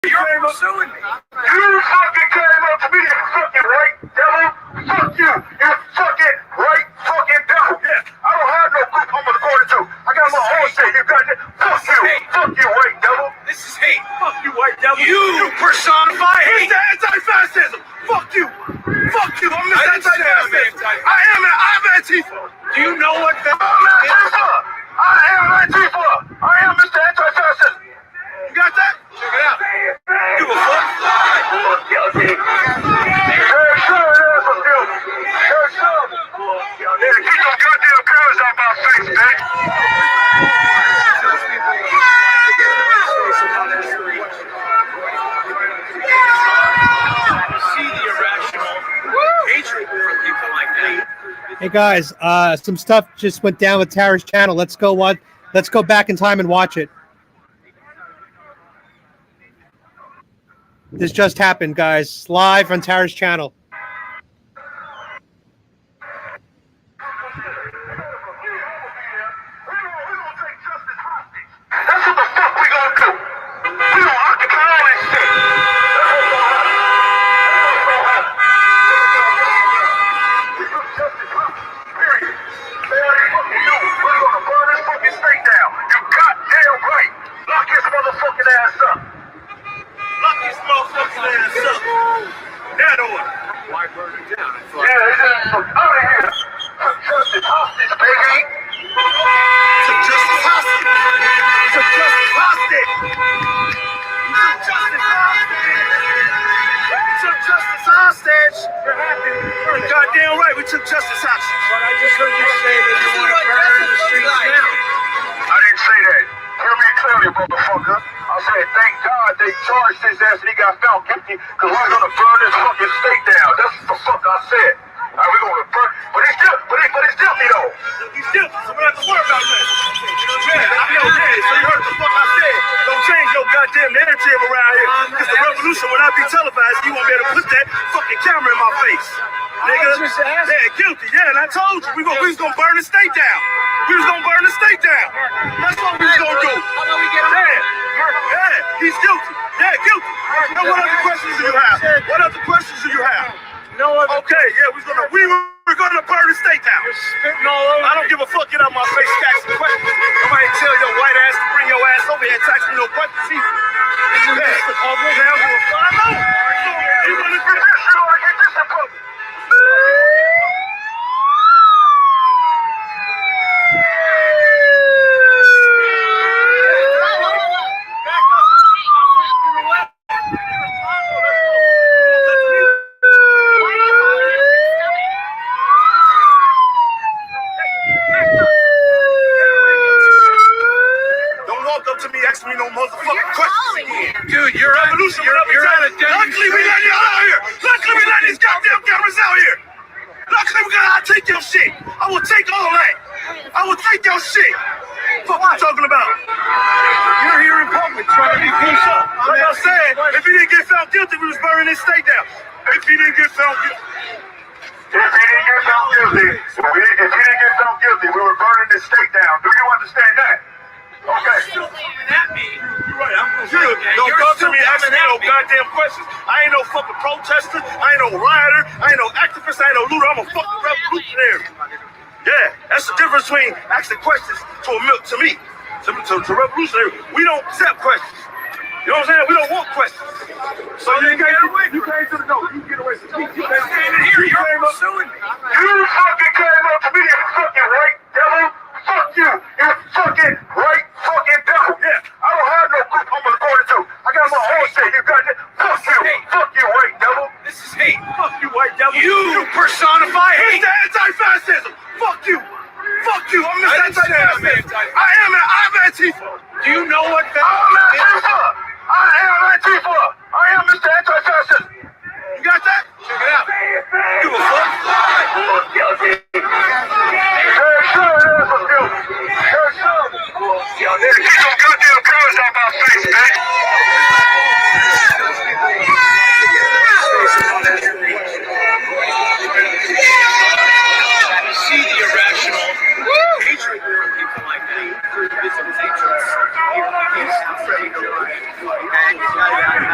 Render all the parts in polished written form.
You're pursuing me. You fucking came up to me, you fucking right devil. Fuck you, you fucking right fucking devil. Yeah, I don't have no group I'm recording to. I got my own shit. You got it. Fuck you, white devil. This is hate. Fuck you, white devil. You personify hate. Mr. Anti-Fascism. Fuck you. Fuck you. I'm Mr. Anti-Fascism. I'm Antifa. Do you know what that I'm Antifa. I am Antifa. I am Mr. Anti-Fascism. You got that? Check it out. Give a fuck. Guilty. Hell sure it is, I'm guilty. Hell sure. Yeah, keep them goddamn girls out my face, bitch. See the irrational hatred for people like that. Hey guys, some stuff just went down with Tara's channel. Let's go back in time and watch it. This just happened, guys, live on Tara's channel. That's what the fuck we gonna do. We gonna occupy all that shit. Period. We're gonna burn this fucking state down. You goddamn right. Lock his motherfucking ass up. Lock his motherfucking ass up. That order. Why burn it down? It's Yeah, it's out of here. Took justice hostage, baby. Took justice hostage. Took justice hostage. Took justice hostage. Took justice hostage. You're happy. You're goddamn right. We took justice hostage. But I just heard you say that you want to burn the streets down. I didn't say that. Hear me clearly, motherfucker. I said, thank God they charged his ass and he got found guilty because we're going to burn this fucking state down. That's what the fuck I said. We're going to burn. But he's guilty though. He's guilty, so we don't have to worry about that. Yeah, I know, yeah. So you heard the fuck I said. Don't change your goddamn narrative around here because the revolution will not be televised. You won't be able to put that fucking camera in my face. Nigga, yeah, guilty, yeah, and I told you, we was gonna burn the state down. We was gonna burn the state down. That's what we was gonna do. How about we get him? Yeah, he's guilty. Yeah, guilty. Now, what other questions do you have? What other questions do you have? No other. Okay, yeah, we were gonna burn the state down. You're spitting all over. I don't give a fuck, get out my face, stack some questions. Nobody tell your white ass to bring your ass over here and tax me no questions either. Isn't this the public? Now, I know. You wanna get this, you wanna get this in public. Don't walk up to me asking me no motherfucking questions. Dude, you're Revolution, you're out of Luckily, we let you out here. Luckily, we let these goddamn cameras out here. Luckily, I'll take your shit. I will take all that. I will take your shit. Fuck what you talking about? You're here in public trying to be peace up. Like I said, if he didn't get found guilty, we was burning this state down. If he didn't get found guilty. If he didn't get found guilty, we were burning this state down. Do you understand that? Okay. Still aiming at me. You're right, I'm confused. Don't come to me asking me no goddamn questions. I ain't no fucking protester. I ain't no rioter. I ain't no activist. I ain't no looter. I'm a fucking revolutionary. Yeah, that's the difference between asking questions to me, to revolutionary. We don't accept questions. You know what I'm saying? We don't want questions. So you came to the door. You get away from me. You Standing here, you're pursuing me. You fucking came up to me, you fucking right devil. Fuck you, you fucking right fucking devil. Yeah, I don't have no group I'm recording to. I got my own shit. You got it. Fuck you, white devil. This is hate. Fuck you, white devil. You personify hate. Mr. Anti-Fascism. Fuck you. Fuck you. I'm Mr. Anti-Fascism. I'm Antifa. Do you know what that I'm Antifa. I am Antifa. I am Mr. Anti-Fascism. You got that? Check it out. Give a fuck. Guilty. Hell sure it is, I'm guilty. Hell sure. Yeah, keep them goddamn girls out my face, bitch. See the irrational hatred for people like that. It's a hatred. It's ready to riot.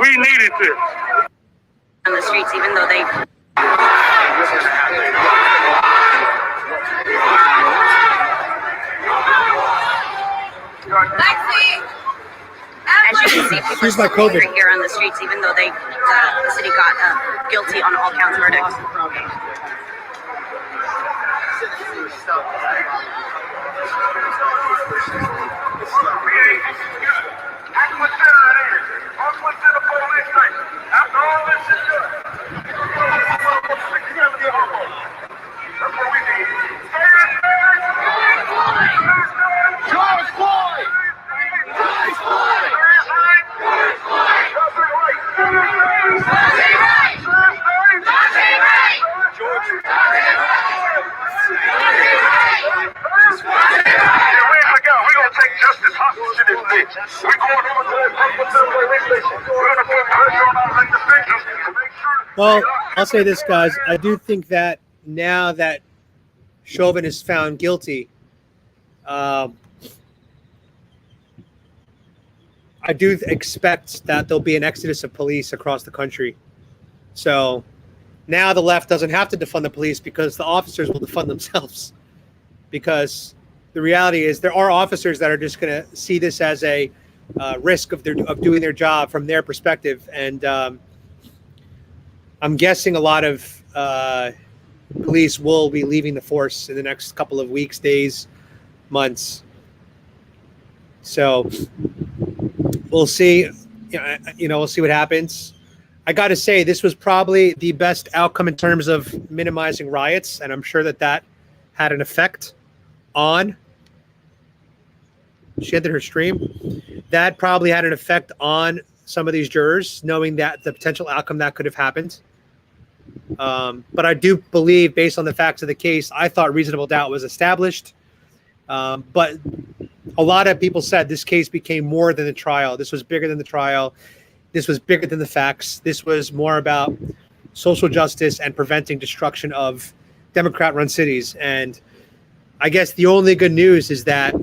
We needed this. On the streets, even though they. As you can see, people are still angry here on the streets, even though the city got guilty on all counts verdict. After all this is done, that's what we need. George Floyd! George Floyd! Well, I'll say this, guys. I do think that now that Chauvin is found guilty, I do expect that there'll be an exodus of police across the country. So now the left doesn't have to defund the police because the officers will defund themselves. Because the reality is there are officers that are just going to see this as a risk of doing their job from their perspective. And I'm guessing a lot of police will be leaving the force in the next couple of weeks, days, months. So we'll see. We'll see what happens. I got to say, this was probably the best outcome in terms of minimizing riots, and I'm sure that had an effect on. She ended her stream. That probably had an effect on some of these jurors, knowing that the potential outcome that could have happened. But I do believe, based on the facts of the case, I thought reasonable doubt was established. But a lot of people said this case became more than the trial. This was bigger than the trial. This was bigger than the facts. This was more about social justice and preventing destruction of Democrat-run cities. And I guess the only good news is that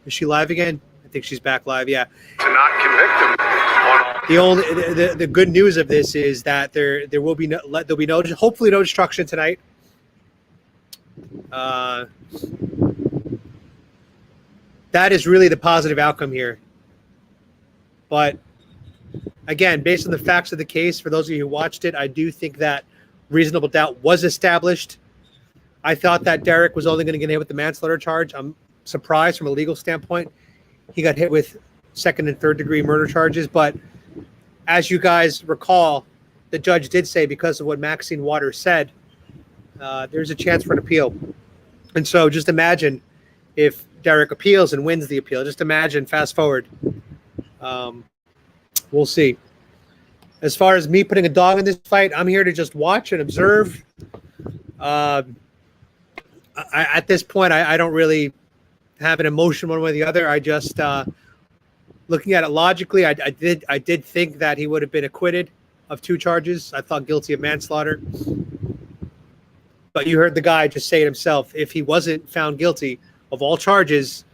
is she live again? I think she's back live. Yeah. To not convict him. The good news of this is that there'll be no hopefully no destruction tonight. That is really the positive outcome here. But again, based on the facts of the case, for those of you who watched it, I do think that reasonable doubt was established. I thought that Derek was only going to get hit with the manslaughter charge. I'm surprised from a legal standpoint. He got hit with second and third degree murder charges. But as you guys recall, the judge did say, because of what Maxine Waters said, there's a chance for an appeal. And so just imagine if Derek appeals and wins the appeal. Just imagine, fast forward. We'll see. As far as me putting a dog in this fight, I'm here to just watch and observe. At this point, I don't really have an emotion one way or the other. I just, looking at it logically, I did think that he would have been acquitted of 2 charges. I thought guilty of manslaughter. But you heard the guy just say it himself. If he wasn't found guilty of all charges,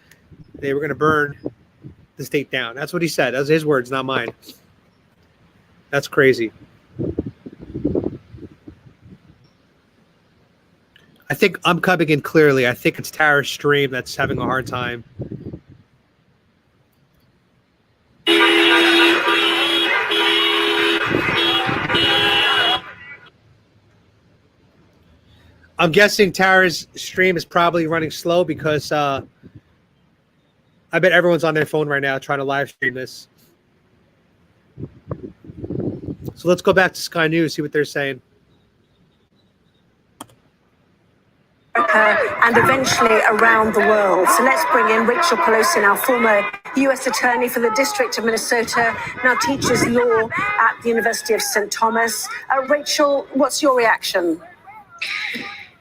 they were going to burn the state down. That's what he said. That's his words, not mine. That's crazy. I think I'm coming in clearly. I think it's Tara's stream that's having a hard time. I'm guessing Tara's stream is probably running slow because I bet everyone's on their phone right now trying to live stream this. So let's go back to Sky News, see what they're saying. And eventually around the world. So let's bring in Rachel Pelosi, now former U.S. Attorney for the District of Minnesota, now teaches law at the University of St. Thomas. Rachel, what's your reaction?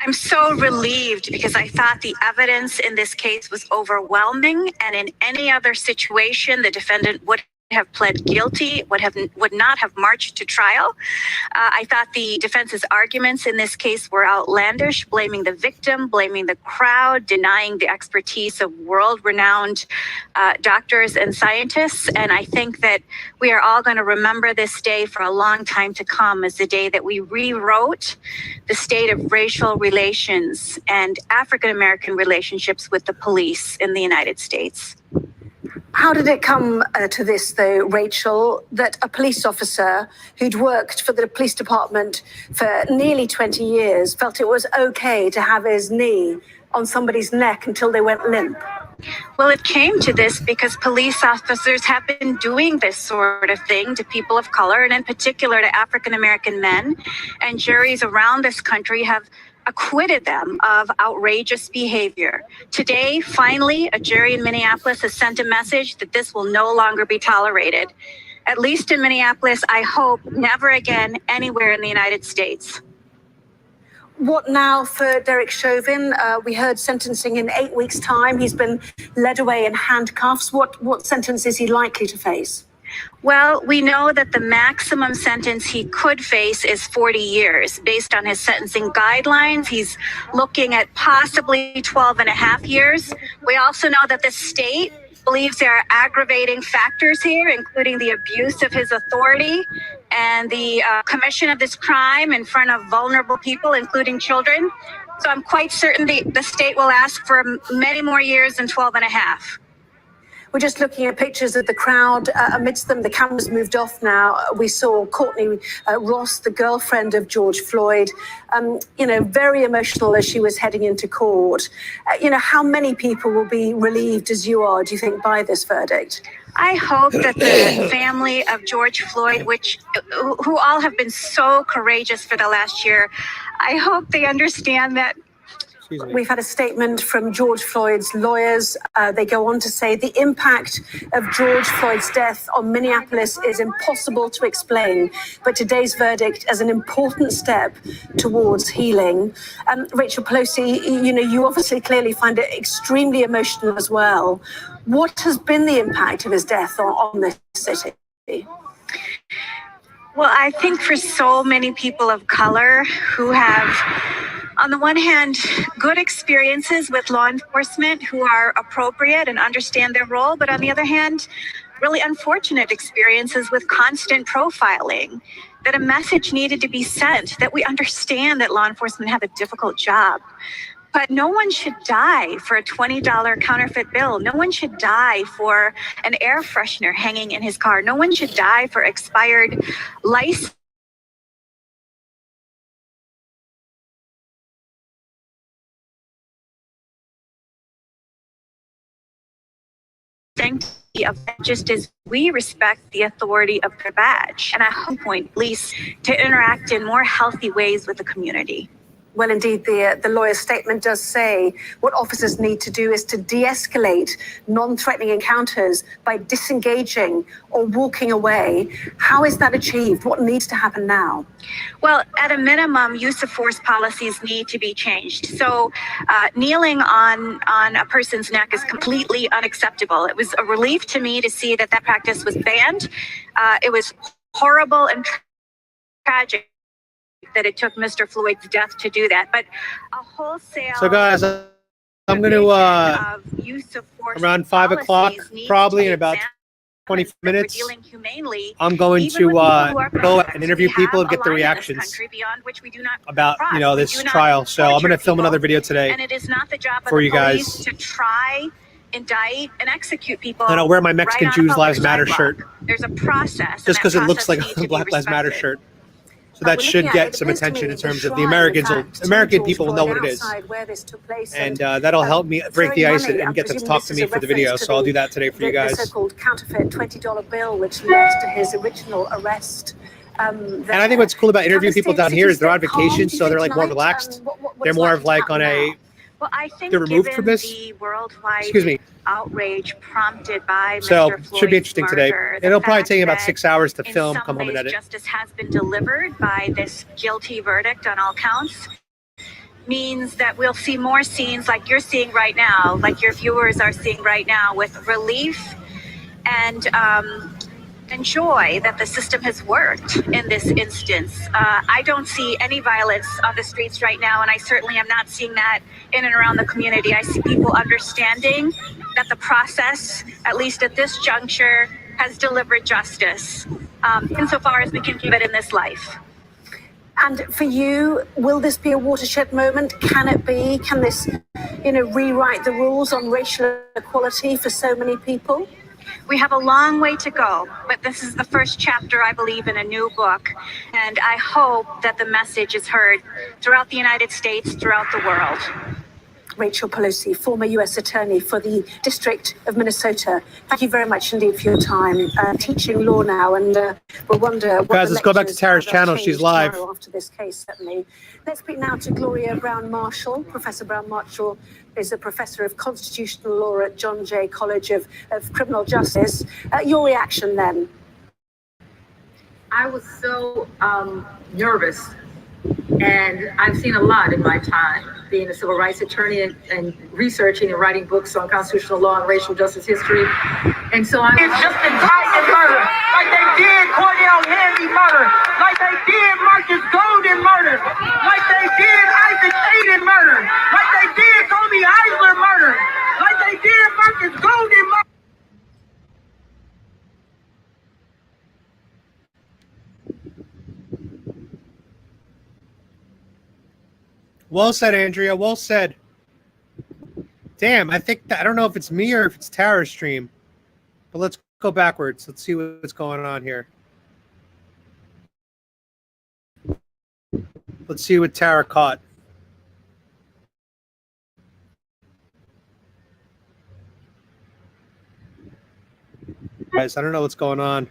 I'm so relieved because I thought the evidence in this case was overwhelming, and in any other situation, the defendant would have pled guilty, would not have marched to trial. I thought the defense's arguments in this case were outlandish, blaming the victim, blaming the crowd, denying the expertise of world-renowned doctors and scientists. And I think that we are all going to remember this day for a long time to come as the day that we rewrote the state of racial relations and African-American relationships with the police in the United States. How did it come to this, though, Rachel, that a police officer who'd worked for the police department for nearly 20 years felt it was okay to have his knee on somebody's neck until they went limp? Well, it came to this because police officers have been doing this sort of thing to people of color, and in particular to African-American men, and juries around this country have acquitted them of outrageous behavior. Today, finally, a jury in Minneapolis has sent a message that this will no longer be tolerated. At least in Minneapolis, I hope never again anywhere in the United States. What now for Derek Chauvin? We heard sentencing in 8 weeks' time. He's been led away in handcuffs. What sentence is he likely to face? Well, we know that the maximum sentence he could face is 40 years. Based on his sentencing guidelines, he's looking at possibly 12 and a half years. We also know that the state believes there are aggravating factors here, including the abuse of his authority and the commission of this crime in front of vulnerable people, including children. So I'm quite certain the state will ask for many more years than 12 and a half. We're just looking at pictures of the crowd. Amidst them, the cameras moved off now. We saw Courtney Ross, the girlfriend of George Floyd, very emotional as she was heading into court. How many people will be relieved as you are, do you think, by this verdict? I hope that the family of George Floyd, who all have been so courageous for the last year, I hope they understand that. We've had a statement from George Floyd's lawyers. They go on to say the impact of George Floyd's death on Minneapolis is impossible to explain, but today's verdict is an important step towards healing. Rachel Pelosi, you obviously clearly find it extremely emotional as well. What has been the impact of his death on this city? Well, I think for so many people of color who have, on the one hand, good experiences with law enforcement who are appropriate and understand their role, but on the other hand, really unfortunate experiences with constant profiling, that a message needed to be sent, that we understand that law enforcement have a difficult job. But no one should die for a $20 counterfeit bill. No one should die for an air freshener hanging in his car. No one should die for expired license. Of just as we respect the authority of their badge. And I hope point police to interact in more healthy ways with the community. Well, indeed, the lawyer's statement does say what officers need to do is to de-escalate non-threatening encounters by disengaging or walking away. How is that achieved? What needs to happen now? Well, at a minimum, use of force policies need to be changed. So kneeling on a person's neck is completely unacceptable. It was a relief to me to see that practice was banned. It was horrible and tragic that it took Mr. Floyd's death to do that, but a wholesale. So guys, I'm going to around 5 o'clock, probably in about 20 minutes, I'm going to go and interview people and get the reactions about this trial. So I'm going to film another video today, and it is not the job for you guys to try, indict, and execute people. And I'll wear my Mexican Jews Lives Matter shirt. There's a process. Just because it looks like a Black Lives Matter shirt. So that should get some attention in terms of the American people will know what it is. And that'll help me break the ice and get them to talk to me for the video. So I'll do that today for you guys. The so-called counterfeit $20 bill, which led to his original arrest. And I think what's cool about interviewing people down here is they're on vacation, so they're like more relaxed. They're more of like on a, they're removed from this. Excuse me. Outrage prompted by so Mr. should be interesting today. It'll probably take about 6 hours to film, come home and edit. Justice has been delivered by this guilty verdict on all counts. Means that we'll see more scenes like you're seeing right now, like your viewers are seeing right now, with relief and enjoy that the system has worked in this instance. I don't see any violence on the streets right now, and I certainly am not seeing that in and around the community. I see people understanding that the process, at least at this juncture, has delivered justice, insofar as we can give it in this life. And for you, will this be a watershed moment? Can it be? Can this, rewrite the rules on racial equality for so many people? We have a long way to go, but this is the first chapter, I believe, in a new book. And I hope that the message is heard throughout the United States, throughout the world. Rachel Pelosi, former U.S. Attorney for the District of Minnesota. Thank you very much indeed for your time. Teaching law now, and we'll wonder what guys, let's go back to Tara's channel. She's live. After this case, certainly. Let's speak now to Gloria Brown-Marshall. Professor Brown-Marshall is a professor of constitutional law at John Jay College of Criminal Justice. Your reaction then? I was so nervous, and I've seen a lot in my time being a civil rights attorney and researching and writing books on constitutional law and racial justice history. And so I'm just in Tyson murder, like they did Cordell Handy murder, like they did Marcus Golden murder, like they did Isaac Aiden murder, like they did Kobe Eisler murder, like they did Marcus Golden murder. Well said, Andrea. Well said. Damn, I don't know if it's me or if it's Tara's stream, but let's go backwards. Let's see what's going on here. Let's see what Tara caught. Guys, I don't know what's going on.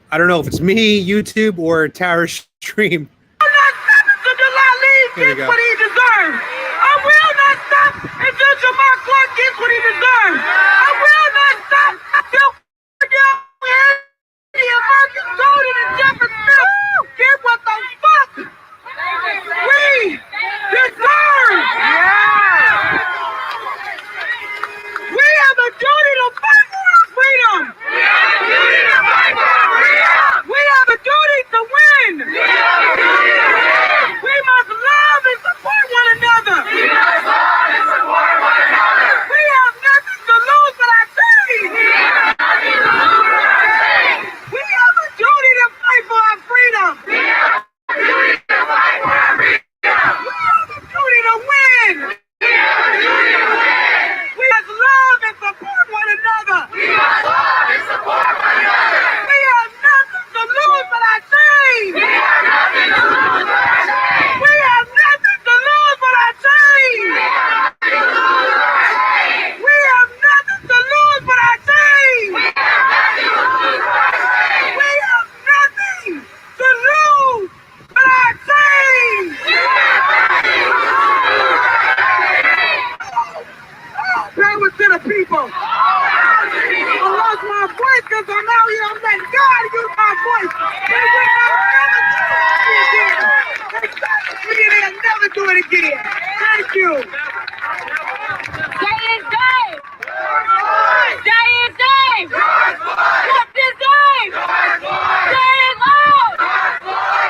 I don't know if it's me, YouTube, or Tara's stream. Here we go. What he deserves. I will not stop until Jamar Clark gets what he deserves. I will not stop until Marcus Golden and Jefferson Smith get what the fuck we deserve. Yeah. We have a duty to fight for our freedom. We have a duty to fight for our freedom. We have a duty to win. We have a duty to win. We must love and support one another. We must love and support one another. We have nothing to lose but our team. We have nothing to lose but our team. We have a duty to fight for our freedom. We have a duty to fight for our freedom. We have a duty to win. We have a duty to win. We must love and support one another. We must love and support one another. We have nothing to lose but our team. We have nothing to lose but our team. We have nothing to lose but our team. We have nothing to lose but our team. We have nothing to lose but our team. We have nothing to lose but our team. We have nothing to lose but our team. Power to the people. I lost my voice because I'm out here. I'm letting God use my voice. They will never do it again. They started me and they'll never do it again. Thank you. Day is day. Day is day. What's his name? Say it loud.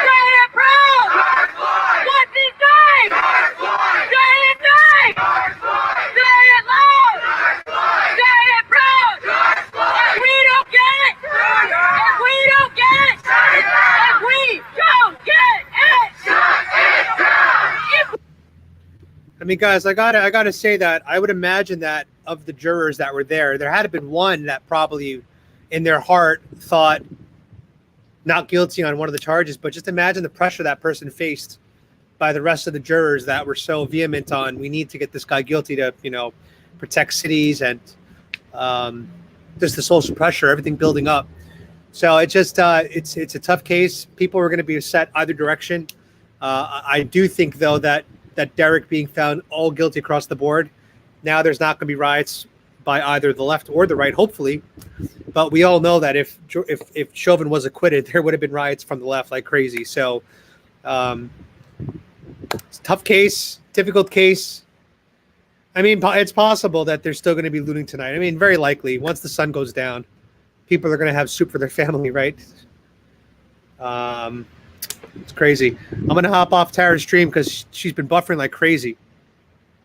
Say it proud. What's his name? Say it name. Say it loud. Say it proud. If we don't get it. If we don't get it. If we don't get it. I mean, guys, I gotta say that I would imagine that of the jurors that were there, there had been one that probably, in their heart, thought not guilty on one of the charges. But just imagine the pressure that person faced by the rest of the jurors that were so vehement on, we need to get this guy guilty to, protect cities and just the social pressure, everything building up. So it just it's a tough case. People are going to be set either direction. I do think though that Derek being found all guilty across the board, now there's not going to be riots by either the left or the right, hopefully. But we all know that if Chauvin was acquitted, there would have been riots from the left like crazy. So it's a tough case, difficult case. I mean, it's possible that they're still going to be looting tonight. I mean, very likely. Once the sun goes down, people are going to have soup for their family, right? It's crazy. I'm going to hop off Tara's stream because she's been buffering like crazy.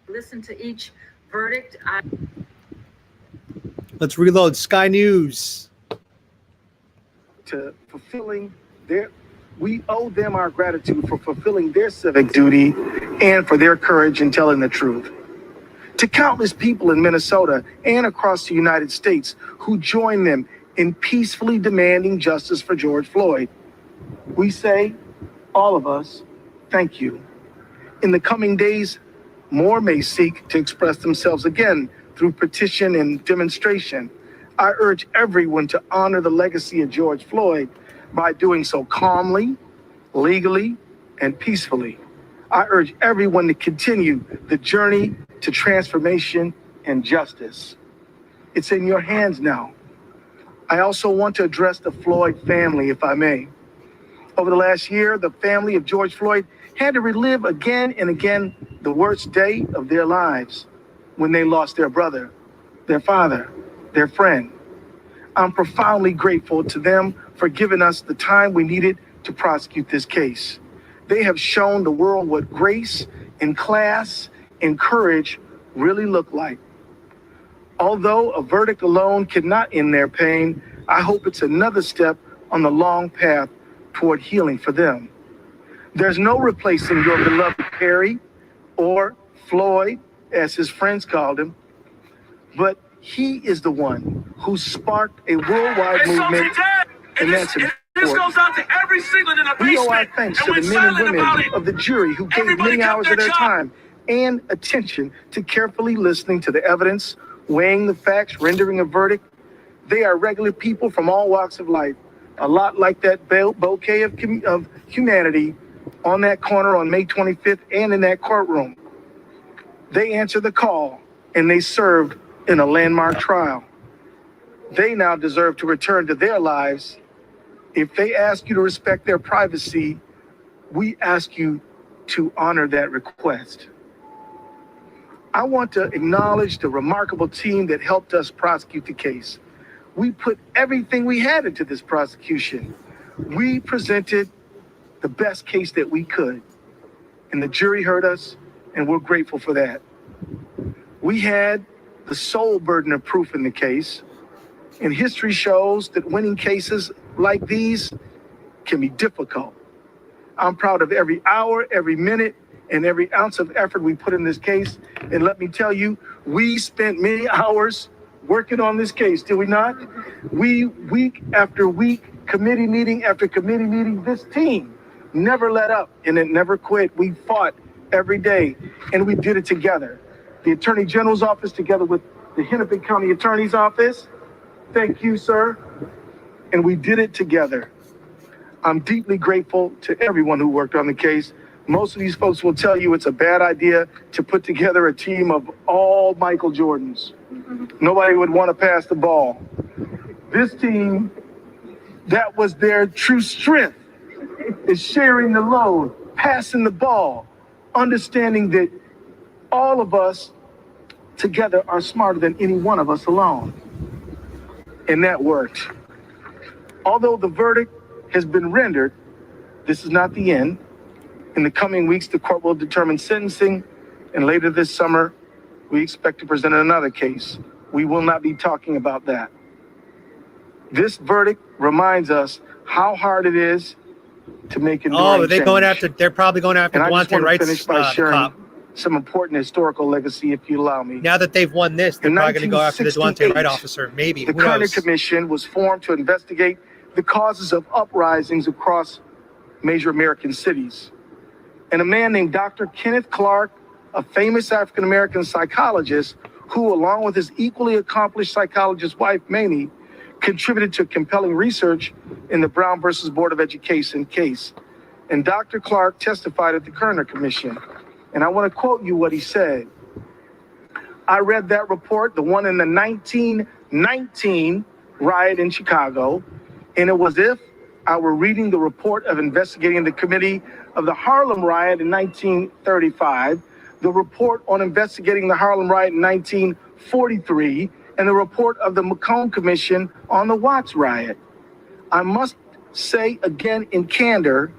Listen to each verdict. Let's reload. Sky News. To fulfilling we owe them our gratitude for fulfilling their civic duty and for their courage in telling the truth. To countless people in Minnesota and across the United States who join them in peacefully demanding justice for George Floyd, we say, all of us, thank you. In the coming days, more may seek to express themselves again through petition and demonstration. I urge everyone to honor the legacy of George Floyd by doing so calmly, legally, and peacefully. I urge everyone to continue the journey to transformation and justice. It's in your hands now. I also want to address the Floyd family, if I may. Over the last year, the family of George Floyd had to relive again and again the worst day of their lives when they lost their brother, their father, their friend. I'm profoundly grateful to them for giving us the time we needed to prosecute this case. They have shown the world what grace and class and courage really look like. Although a verdict alone cannot end their pain, I hope it's another step on the long path toward healing for them. There's no replacing your beloved Perry or Floyd, as his friends called him, but he is the one who sparked a worldwide movement, and that's important. This goes out to every single in the We owe our basement. thanks And to the we're men and silent women about it. of the jury who gave Everybody many kept hours their of their job. time and attention to carefully listening to the evidence, weighing the facts, rendering a verdict. They are regular people from all walks of life, a lot like that bouquet of humanity on that corner on May 25th and in that courtroom. They answered the call and they served in a landmark trial. They now deserve to return to their lives. If they ask you to respect their privacy, we ask you to honor that request. I want to acknowledge the remarkable team that helped us prosecute the case. We put everything we had into this prosecution. We presented the best case that we could, and the jury heard us, and we're grateful for that. We had the sole burden of proof in the case, and history shows that winning cases like these can be difficult. I'm proud of every hour, every minute, and every ounce of effort we put in this case. And let me tell you, we spent many hours working on this case, did we not? We, week after week, committee meeting after committee meeting, this team never let up and it never quit. We fought every day and we did it together. The Attorney General's office together with the Hennepin County Attorney's office. Thank you, sir. And we did it together. I'm deeply grateful to everyone who worked on the case. Most of these folks will tell you it's a bad idea to put together a team of all Michael Jordans. Nobody would want to pass the ball. This team, that was their true strength, is sharing the load, passing the ball, understanding that all of us together are smarter than any one of us alone. And that worked. Although the verdict has been rendered, this is not the end. In the coming weeks, the court will determine sentencing, and later this summer, we expect to present another case. We will not be talking about that. This verdict reminds us how hard it is to make enduring Oh, they're change. going after. They're probably going after And I just Duante want to Wright's finish by sharing cop. some important historical legacy, if you allow me. Now that they've won this, they're In probably going to go after the Duante 1968, Wright officer. Maybe. The Who Kerner knows? Commission was formed to investigate the causes of uprisings across major American cities. And a man named Dr. Kenneth Clark, a famous African-American psychologist who, along with his equally accomplished psychologist wife, Mamie, contributed to compelling research in the Brown versus Board of Education case. And Dr. Clark testified at the Kerner Commission. And I want to quote you what he said. I read that report, the one in the 1919 riot in Chicago, and it was as if I were reading the report of investigating the committee of the Harlem riot in 1935, the report on investigating the Harlem riot in 1943, and the report of the Macomb Commission on the Watts riot. I must say again in candor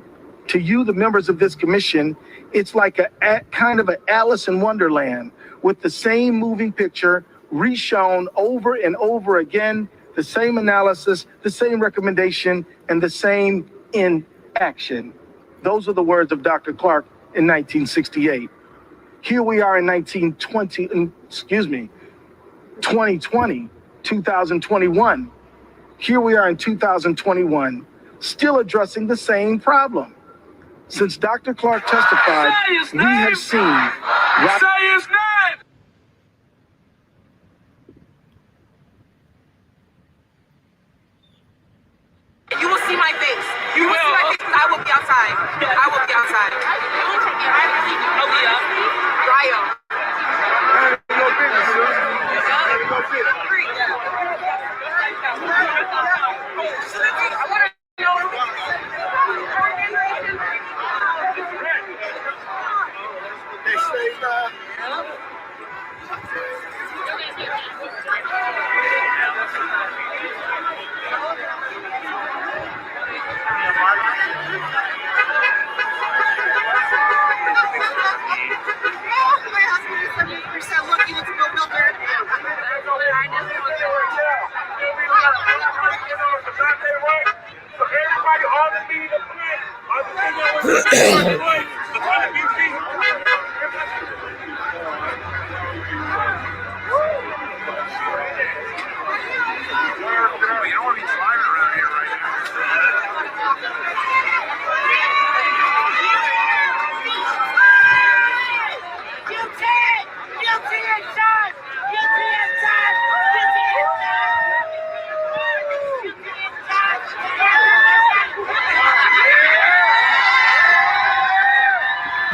to you, the members of this commission, it's like a kind of an Alice in Wonderland with the same moving picture reshown over and over again, the same analysis, the same recommendation, and the same inaction. Those are the words of Dr. Clark in 1968. Here we are in 2020, 2021. Here we are in 2021, still addressing the same problem. Since Dr. Clark testified, we have seen... Say his name! You will see my face. You will see my face because I will be outside. I will be outside. Ryo.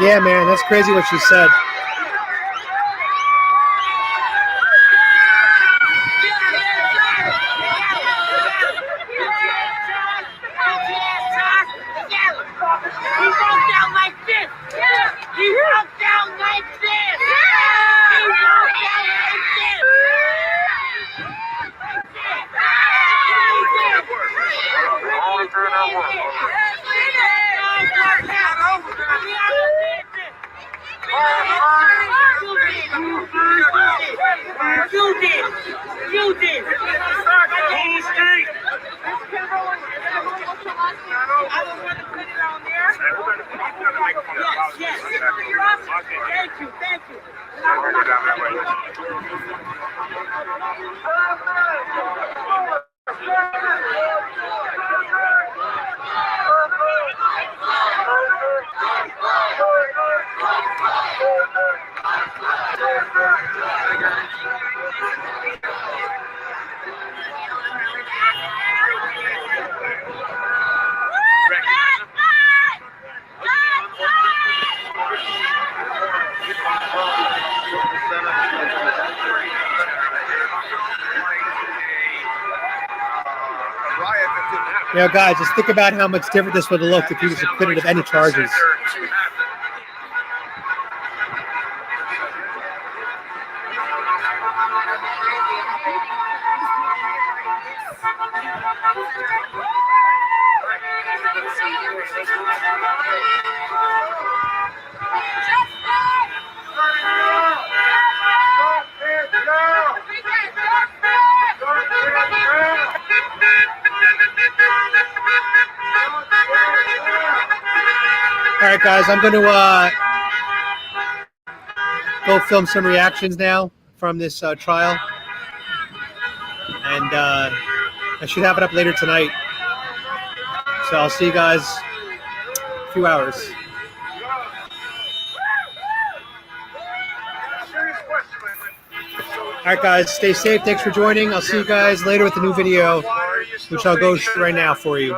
Yeah, man, that's crazy what she said. You know, guys, just think about how much different this would have looked if he was acquitted of any charges. All right, guys, I'm going to go film some reactions now from this trial. And I should have it up later tonight. So I'll see you guys in a few hours. All right, guys, stay safe. Thanks for joining. I'll see you guys later with a new video, which I'll go right now for you.